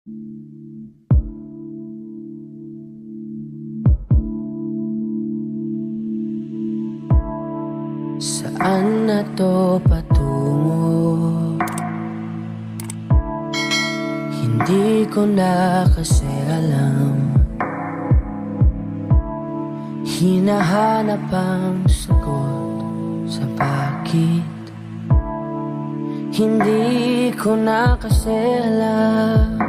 Saan na to patungo? Hindi ko na kasi alam. Hinahanap ang sagot sa bakit. Hindi ko na kasi alam.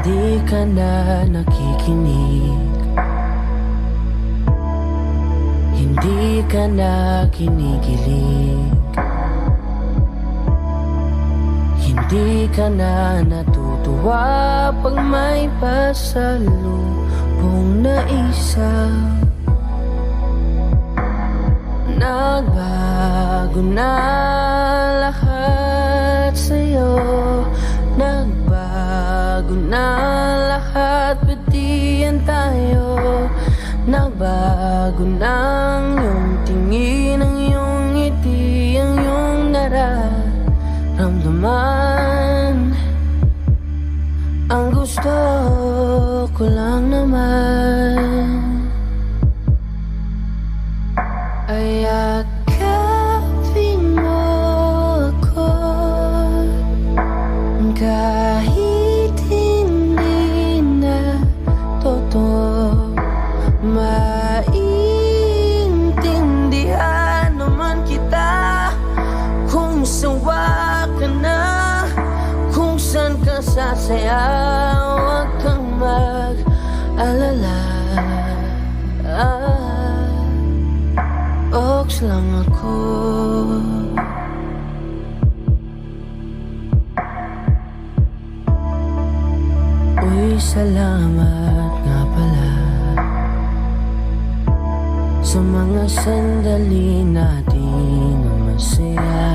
Hindi ka na nakikinig. Hindi ka na kinikilig. Hindi ka na natutuwa pag may pasalubong na isa. Nagbago na lahat sa'yo. Nagbago na lahat, pati yan tayo. Nagbago na ang iyong tingin, ang iyong ngiti, ang iyong nararamdaman. Ang gusto ko lang naman ay yakapin mo ako kahit hindi na totoo. Maintindihan naman kita kung sawa ka na, kung saan ka sasaya. Huwag kang mag-alala. Oks lang ako. Uy, salamat nga pala sa mga sandali natin na masaya.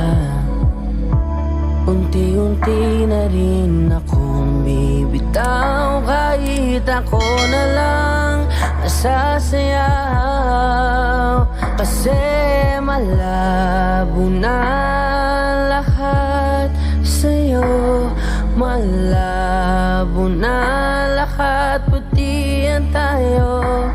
Unti-unti na rin akong bibitaw, kahit ako na lang nasasayaw. Kasi malabo na lahat sa'yo. Malabo na lahat, pati yan tayo.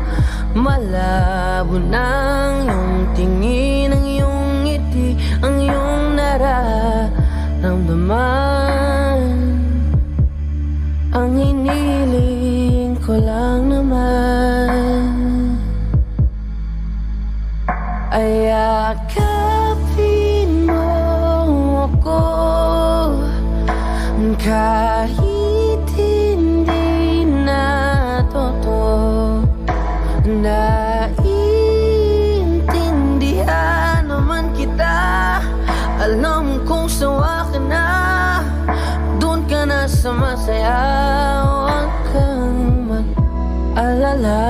Malabo na ang iyong tingin, ang iyong ngiti, ang iyong nararamdaman. Ang hiniling ko lang naman ay yakapin mo ako kahit hindi na totoo. Naiintindihan naman kita. Alam kong sawa ka na, doon ka na sa masaya. Huwag kang mag-alala.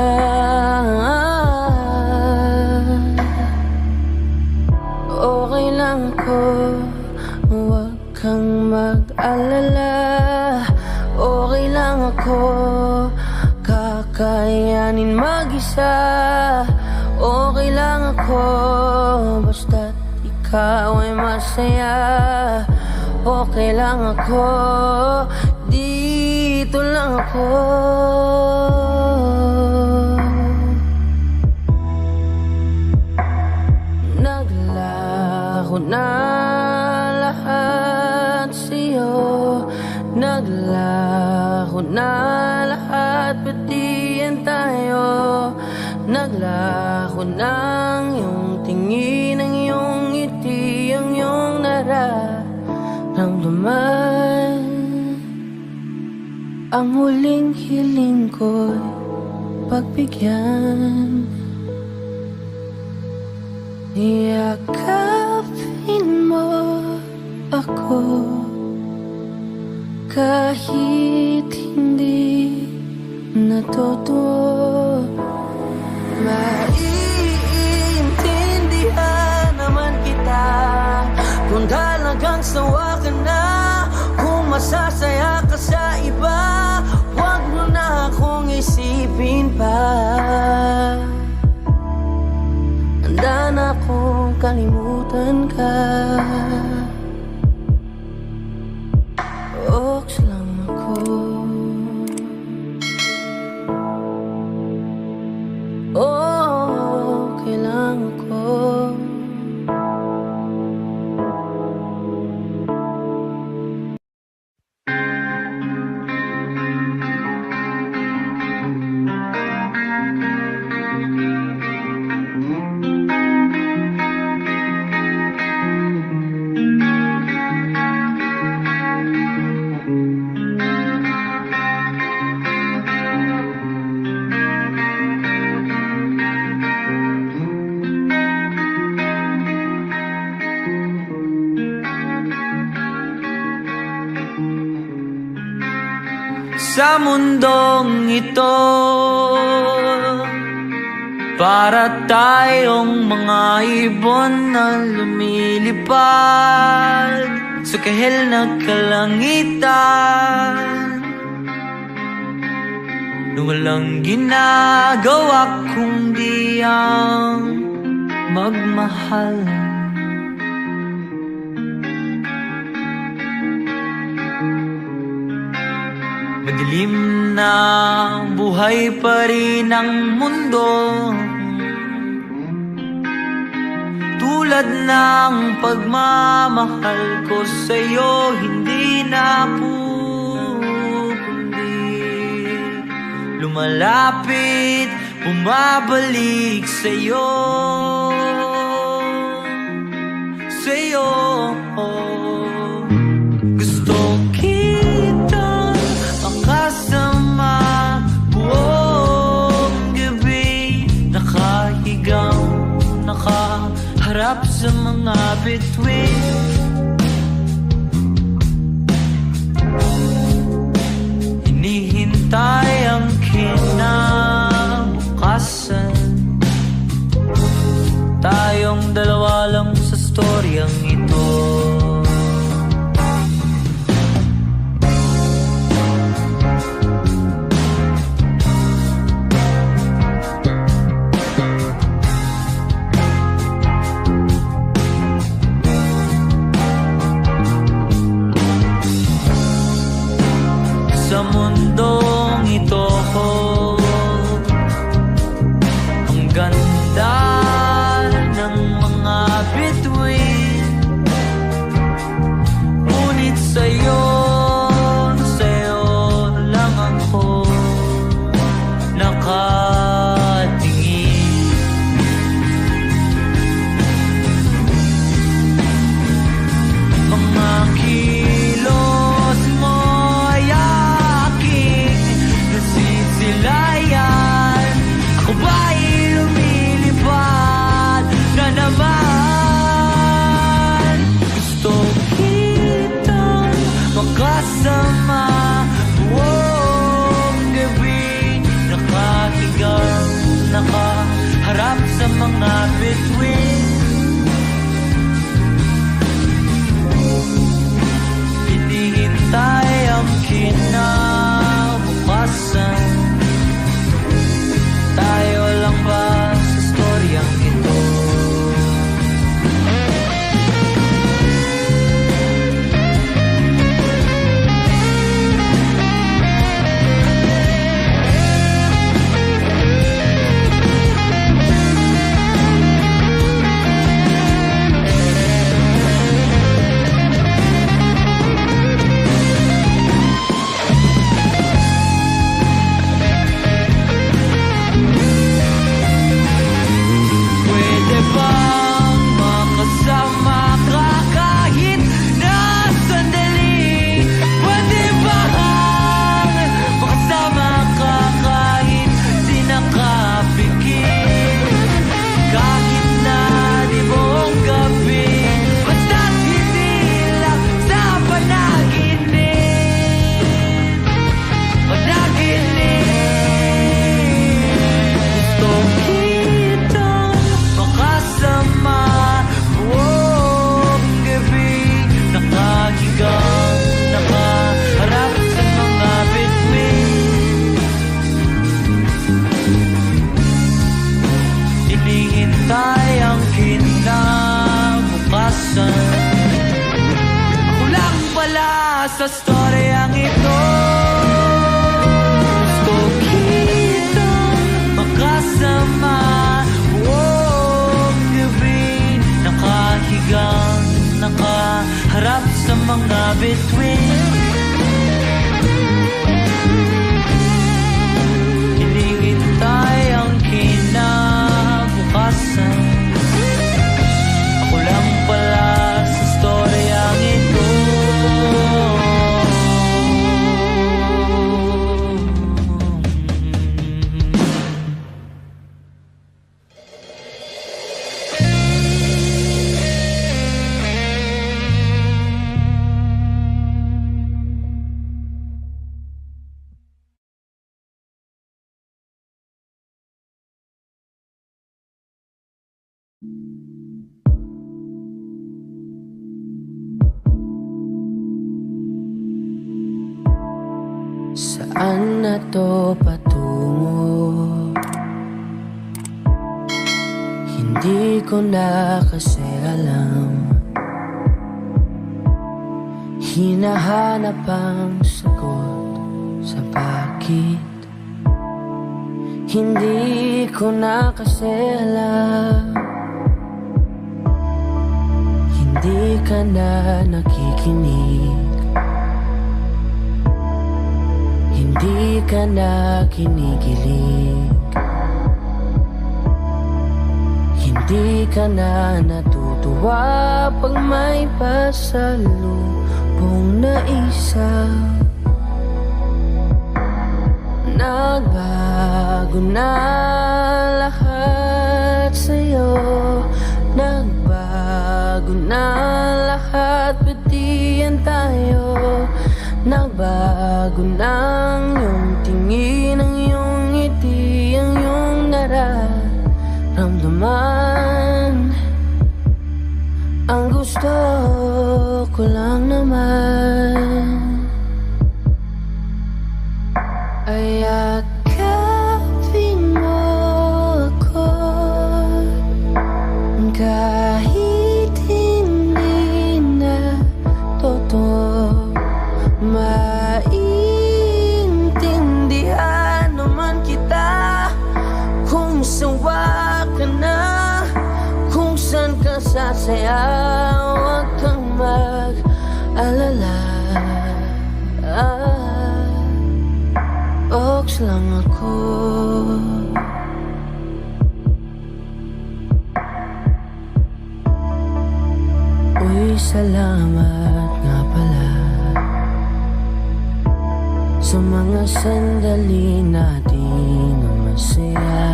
Okay lang ako. Huwag kang mag-alala. Okay lang ako. Kakayanin mag-isa. Okay lang ako, basta't ikaw ay masaya. Okay lang ako, dito lang ako. Naglaho na lahat sa'yo. Naglaho na lahat, pati yan tayo. Naglaho na ang iyong tingin, ang iyong ngiti, ang iyong nararamdaman. Ang huling hiling ko'y pagbigyan. Yakapin mo ako kahit hindi na totoo. Maiintindihan naman kita kung talagang sawa ka na, kung masasaya ka sa iba. Huwag mo na akong isipin pa. Handa na akong kalimutan ka. Jokes lang ako. Oh, okay lang ako. Sa mundong ito, para tayong mga ibon na lumilipad sa kahil na kalangitan, na walang ginagawa kundi ang magmahal. Madilim na buhay pa rin ang mundo, tulad ng pagmamahal ko sa'yo hindi na pupundi. Lumalapit, bumabalik sa'yo, sa'yo. Gusto kita makasama buong gabi, nakahigang, nakaharap sa mga bituin. Hinihintay ang kinabukasan, tayong dalawa lang sa storyang ito. Sa mundong ito, ang ganda ng mga bituin, ngunit sa'yo, sa'yo lang ako nakatingin. Mga kilos mo ay aking mga bituin. Hinihintay ang kinabukasan. Ako lang pala sa storyang ito. Saan na to patungo? Hindi ko na kasi alam. Hinahanap ang sagot sa bakit. Hindi ko na kasi alam. Hindi ka na nakikinig. Hindi ka na kinikilig. Hindi ka na natutuwa pag may pasalubong na isa. Nagbago na lahat sa'yo. Nagbago na lahat, pati yan tayo. Nagbago ng iyong tingin, ang iyong ngiti, ang iyong nararamdaman. Ang gusto ko lang naman ay yakapin mo ako kahit hindi na totoo. Maintindihan naman kita kung sawa ka na, kung saan ka sasaya. Huwag kang mag-alala. Oks lang ako. Uy, salamat nga pala sa mga sandali natin na masaya.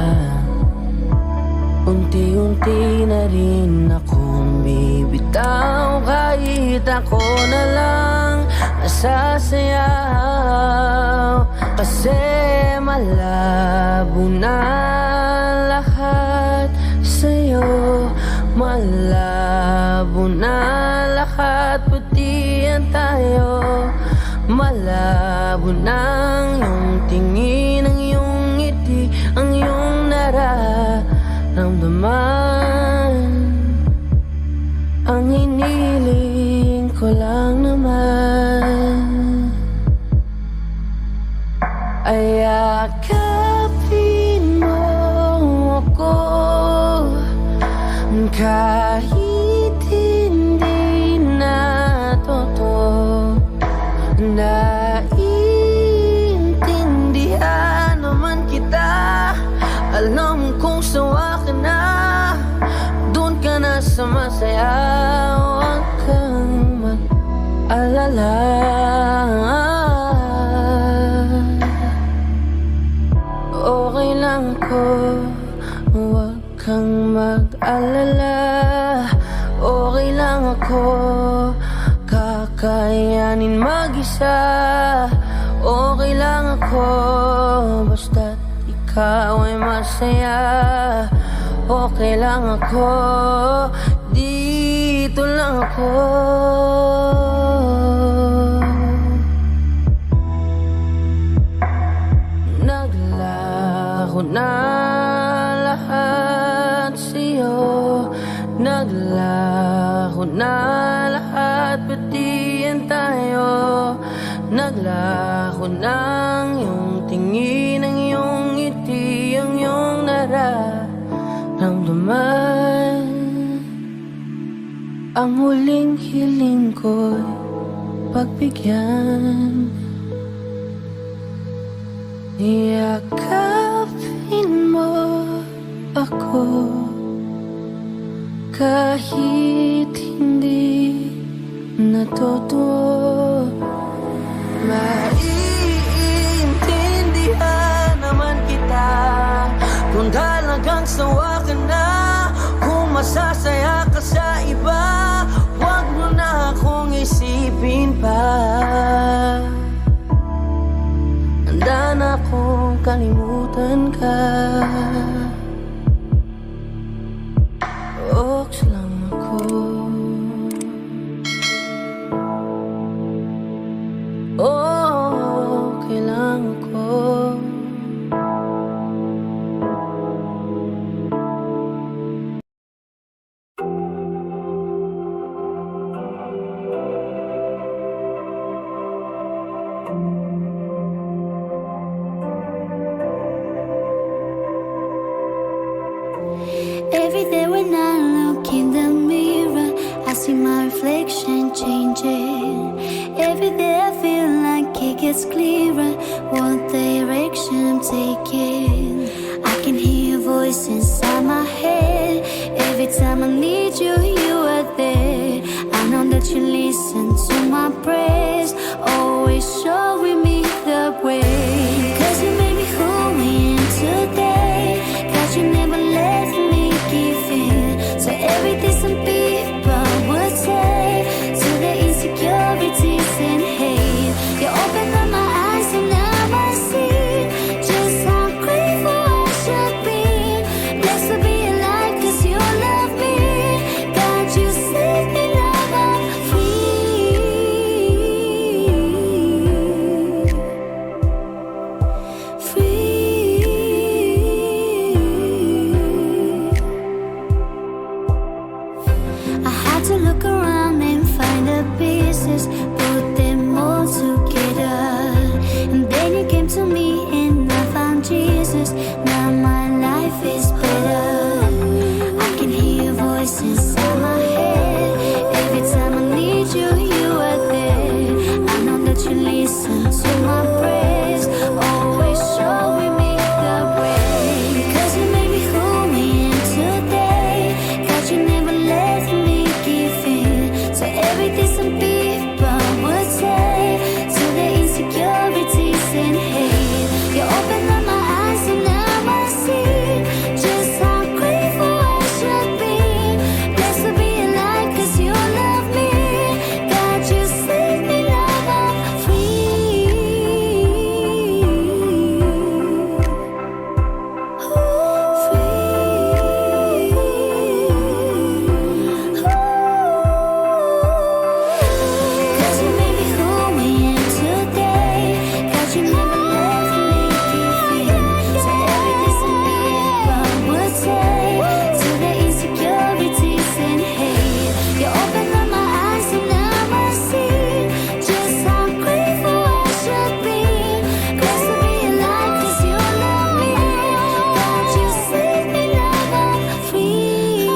Unti-unti na rin akong bibitaw, kahit ako na lang nasasayaw. Kasi malabo na lahat sa'yo. Malabo na lahat, pati yan tayo. Malabo ng iyong tingin, ang iyong ngiti, ang iyong nararamdaman. Ang hiniling ko lang naman ay yakapin mo ako kahit hindi na totoo. Naiintindihan naman kita. Alam kong sawa ka na, doon ka na sa masaya. Huwag kang mag-alala. Okay lang ako. Huwag kang mag-alala. Okay lang ako. Kakayanin mag-isa. Okay lang ako, basta't ikaw ay masaya. Okay lang ako, dito lang ako. Naglaho na lahat sa'yo. Naglaho na lahat, pati yan tayo. Naglaho ng iyong tingin, ang iyong ngiti, ang iyong nararamdaman. Ang huling hiling ko'y pagbigyan. Yakapin mo ako kahit hindi natutuwa. Maiintindihan naman kita kung talagang sawa ka na. Kung masasaya ka sa iba, huwag mo na akong isipin pa. Handa na akong kalimutan ka. Oks lang ako. Okay lang ako. Every day when I look in the mirror, I see my reflection changing. Every day I feel like it gets clearer, what direction I'm taking. I can hear a voice inside my head. Every time I need you, you are there. I know that you listen to my prayers, always showing me the way. 'Cause you made me who I am today. 'Cause you never left me give in. So everything some people would say, to the insecurities and hate. You open up my eyes and now I see just how grateful I should be. Blessed to be alive 'cause you love me. God, you saved me, now I'm free. Free. I had to look around and find the pieces, put them all together. And then you came to me and I found Jesus. Now my life is better. I can hear your voice inside my head. Every time I need you, you are there. I know that you listen to my prayers, always showing me the way. 'Cause you made me who I am today. 'Cause you never left me give in. So everything some people would say, to the insecurities and hate. You open up my eyes and now I see just how grateful I should be. Blessed to be alive 'cause you love me. God, you saved me, now I'm free. Cause you made me who I am today. Cause you never left me give in. So everything some people would say, to the insecurities and hate. You open up my eyes and now I see just how grateful I should be. Blessed to be alive 'cause you love me. God, you saved me, now I'm free.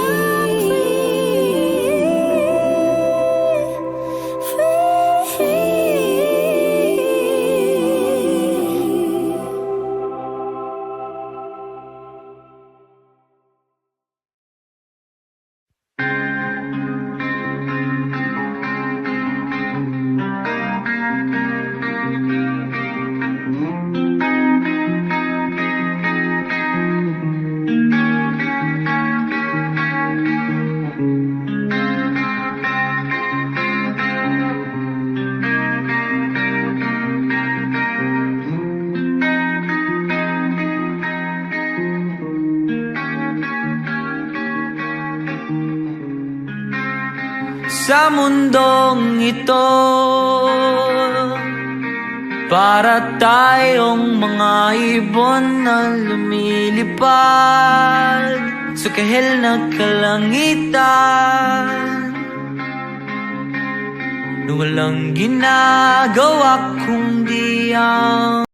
Sa mundong ito, para tayong mga ibon na lumilipad sa kahil na kalangitan, na walang ginagawa kundi ang